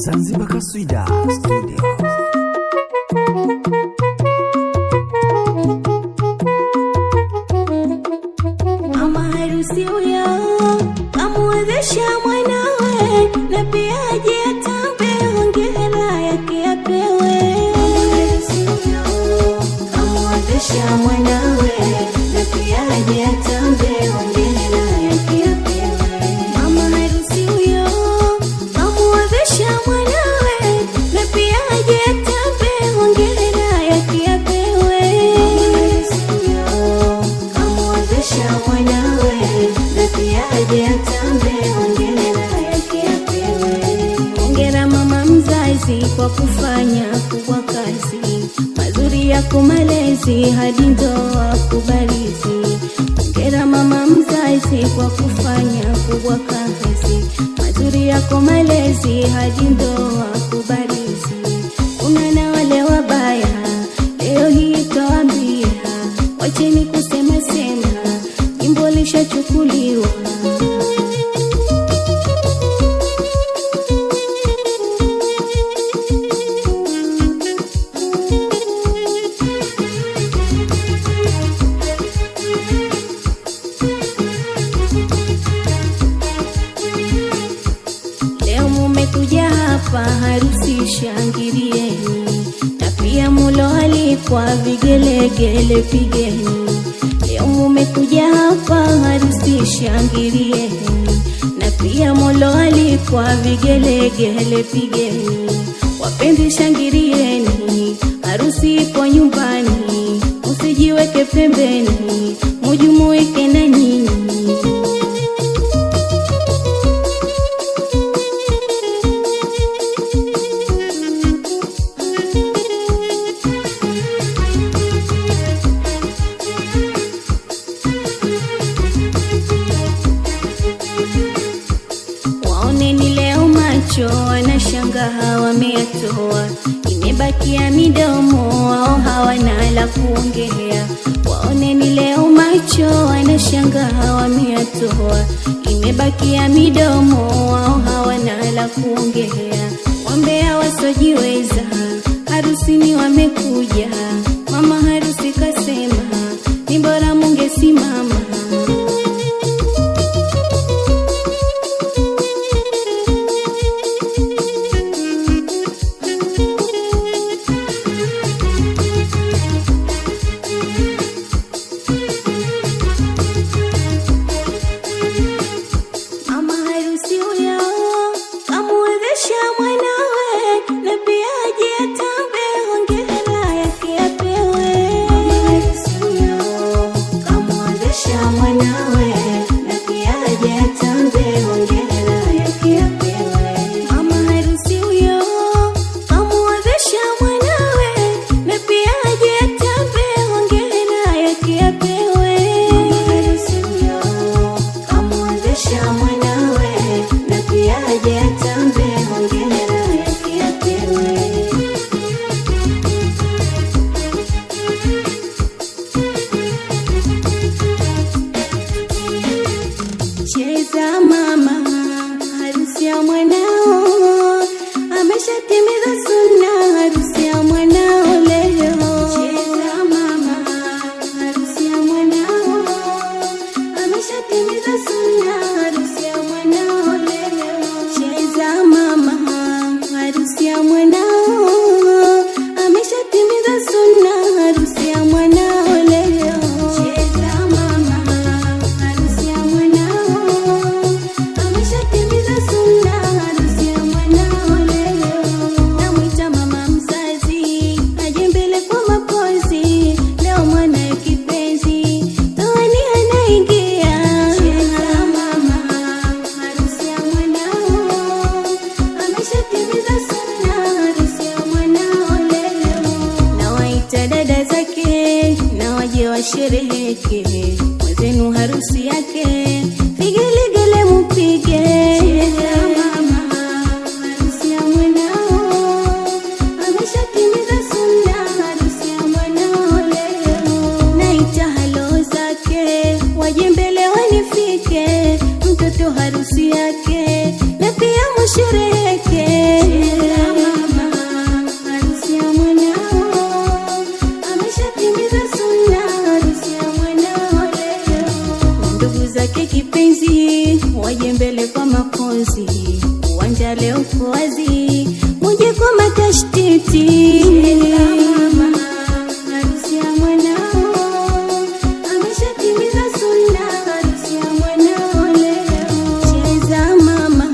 Zanzibar Kaswida Studio. Mama harusi huyo kamwezesha mwanawe, na pia aje atambe hongera yake apewe. Mama harusi huyo kamwezesha mwanawe, na pia aje atambe hongera yake apewe. Mama harusi huyo kamwezesha mwanawe, na pia aje atambe hongera yake apewe. Mama harusi huyo kamwezesha mwanawe, na pia aje atambe hongera yake apewe. Hongera mama mzazi kwa kufanya kubwa kazi, mazuri yako malezi hadi ndoa kubarizi. Hongera mama mzazi kwa kufanya kubwa kazi, mazuri yako malezi hadi ndoa kubarizi. Kuna na wale wabaya leo hii toambia, wacheni kusema sema, jimbo lishachukuliwa. Leo mumekuja hapa harusi shangilieni, na pia muloalikwa vigelegele pigeni. Leo mumekuja hapa harusi shangilieni, na pia muloalikwa vigelegele pigeni. Wapenzi shangilieni, harusi ipo nyumbani, usijiweke pembeni, mujumuike na nyinyi. Waoneni leo macho wanashangaa wameyatoa, imebakia midomo wao hawana la kuongea. Waoneni leo macho wanashangaa wameyatoa, imebakia midomo wao hawana la kuongea. Wambea wasojiweza harusini wamekuja, mama harusi kasema ni bora mungesimama. Mama harusi huyo kamwezesha mwanawe, na pia aje atambe hongera yake apewe. Mama harusi huyo kamwezesha mwanawe, na pia aje atambe hongera yake apewe. Mama harusi huyo kamwezesha mwanawe, na pia aje atambe hongera yake apewe. Mama harusi huyo kamwezesha mwanawe, na pia aje atambe hongera yake apewe. Cheza mama, harusi ya mwanao, ameshatimiza sunna, harusi ya mwanao leo. Cheza mama, harusi ya mwanao, ameshatimiza sunna, harusi ya mwanao leo. Cheza mama, harusi ya mwanao, ameshatimiza sunna, harusi ya mwanao leo. Cheza mama, harusi ya mwanao, ameshatimiza sunna, harusi ya mwanao leo. Namwita mama mzazi aje mbele kwa mapozi, leo mwanae kipenzi toani anaingia. Cheza mama, harusi ya mwanao, ameshatimiza sunna, harusi ya mwanao leo. Nawaita dada zake na waje washereheke, mwenzenu harusi yake vigelegele mupige. Cheza mama, harusi ya mwanao, ameshatimiza sunna, harusi ya mwanao leo. Naita halo zake waje mbele wanifike, mtoto harusi yake na pia mushereheke. twende kwa mapozi, uwanja leo uko wazi, muje kwa matashtiti. Mama, harusi ya mwanao ameshatimiza sunna, harusi ya mwanao leo. Cheza mama,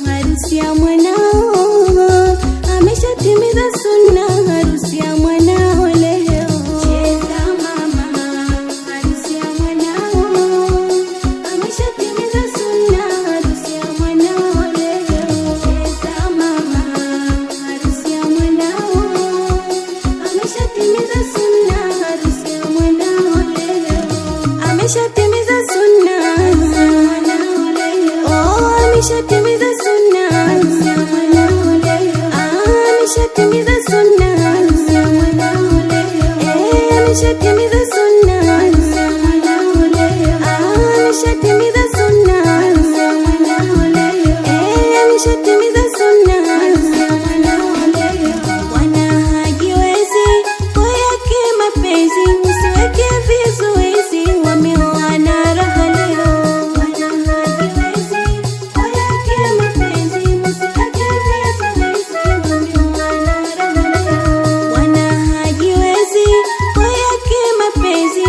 harusi ya mwanao ameshatimiza sunna, harusi ya mwanao leo. Cheza mama, harusi ya mwanao ameshatimiza sunna, harusi ya mwanao leo. Cheza mama, harusi ya mwanao ameshatimiza sunna, harusi ya mwanao leo. Ameshatimiza sunna, oh, ameshatimiza sunna, harusi ya mwanao leo. Ameshatimiza sunna, harusi ya mwanao leo. Ameshatimiza sunna, harusi ya mwanao leo. Ameshatimiza sunna, harusi ya mwanao leo. Ameshatimiza sunna, harusi ya mwanao leo. Bwana hajiwezi kwa yake mapenzi, usiweke vizuizi, wameoana raha leo. Bwana hajiwezi kwa yake mapenzi, usiweke vizuizi, wameoana raha leo. Bwana hajiwezi kwa yake mapenzi,